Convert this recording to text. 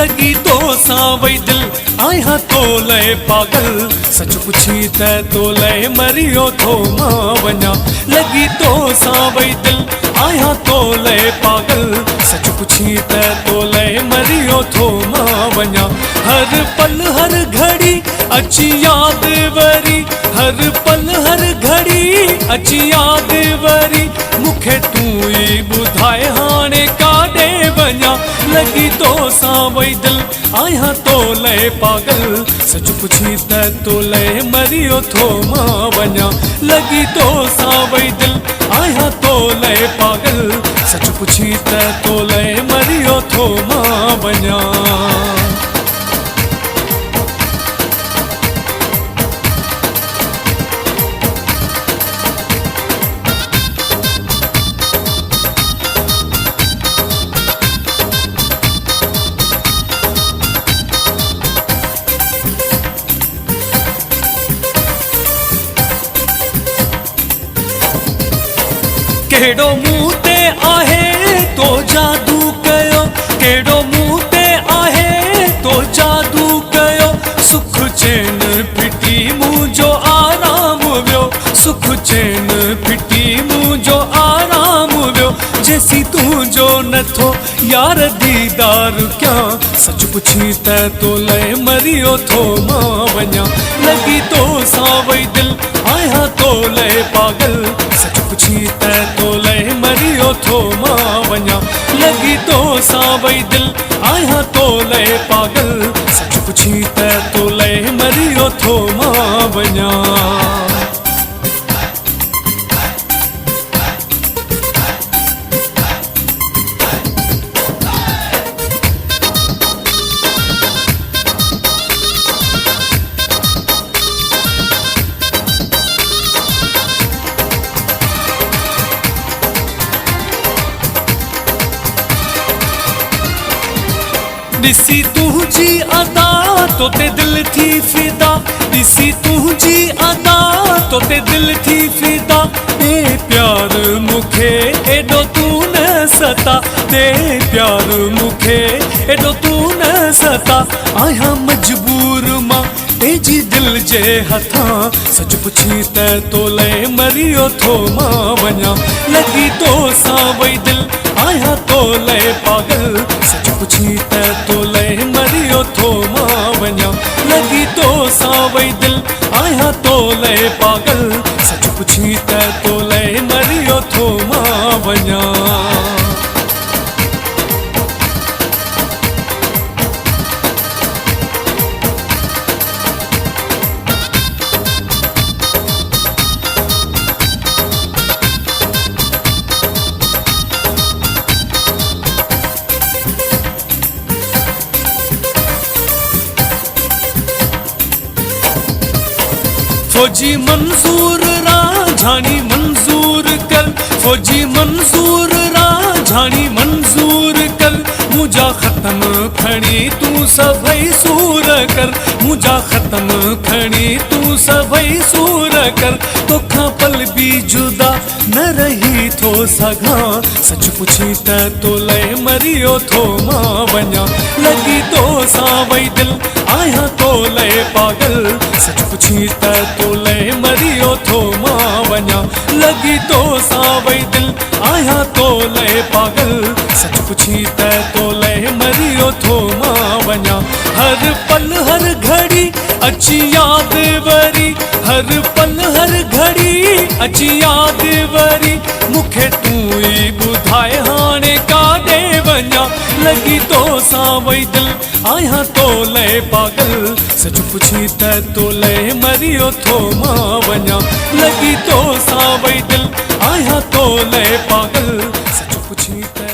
लगी तो सां वई दिल आहियां तो लए पागल सच पुछी त तो लए मरियो थो मां वञा लगी तो सां वई दिल आहियां तो लए पागल सच पुछी त तो लए मरियो थो मां वञा हर पल हर घड़ी अची याद वरी हर पल हर घड़ी अची याद वरी मूंखे तूं ई ॿुधाए हाणे काॾे वञा लगी तो सां वई दिल आहियां तो लए पागल सच पुछी त तो लए मरियो थो मां वञा लगी तो सां वई दिल आहियां तो लए पागल सच पुछी त तो लए मरियो थो मां वञा केड़ो मुंह ते आहे तो जादू कयो केड़ो मुंह ते आहे तो जादू कयो सुख चैन फिटी मुंहिंजो आराम वियो सुख चैन फिटी मुंहिंजो आराम वियो जेसी तुंहिंजो नथो यार दीदार कयां सच पुछी त तो लए मरियो थो मां वञा लगी तो सां वई दिल आहियां तो लए पागल सच पुछी त तो लए मरियो थो मां वञा लगी तो सां वई दिल आहियां तो लए पागल सच पुछी त तो लए मरियो थो मां वञा ॾिसी तुंहिंजी अदा तो ते दिल थी फिदा ॾिसी तुंहिंजी अदा तो ते दिल थी फिदा दे प्यार मूंखे एॾो तूं न सता दे प्यार मूंखे एॾो तूं न सता आहियां मजबूर मां तेजी दिल जे हथां सच पुछी त तो लए मरियो थो मां वञा लगी तो सां वई दिल आहियां तो लए पागल सच पुछी त तो लए मरियो थो मां वञा लगी तो सां वई दिल आहियां तो लए पागल सच पुछी त तो लए मरियो थो मां वञा फौजी मंसूर राझानी मंजूर कर फौजी मंसूर राझानी मंजूर कर मुझा खत्म खणी तू सभई सूर कर मुझा खत्म खणी तू सभई सूर कर तोखां पल भी जुदा न रही थो सघां सच पुछी त तो लए मरियो थो मां वञा लगी तो सां वई दिल आहियां तो लए पागल सच पुछी त तो लए मरियो थो मां वञा लगी तो सां वई दिल आहियां तो लए पागल सच पुछी त तो लए मरियो थो मां वञा हर पल हर घड़ी अची याद वरी हर पल हर घड़ी अची याद वरी मूंखे तूं ई ॿुधाए हाणे काॾे वञा लगी तो सां वई दिल आहियां तो लए पागल सच पुछी त तो लए मरियो थो मां वञा लगी तो सां वई दिल आहियां तो लए पागल सच पुछी त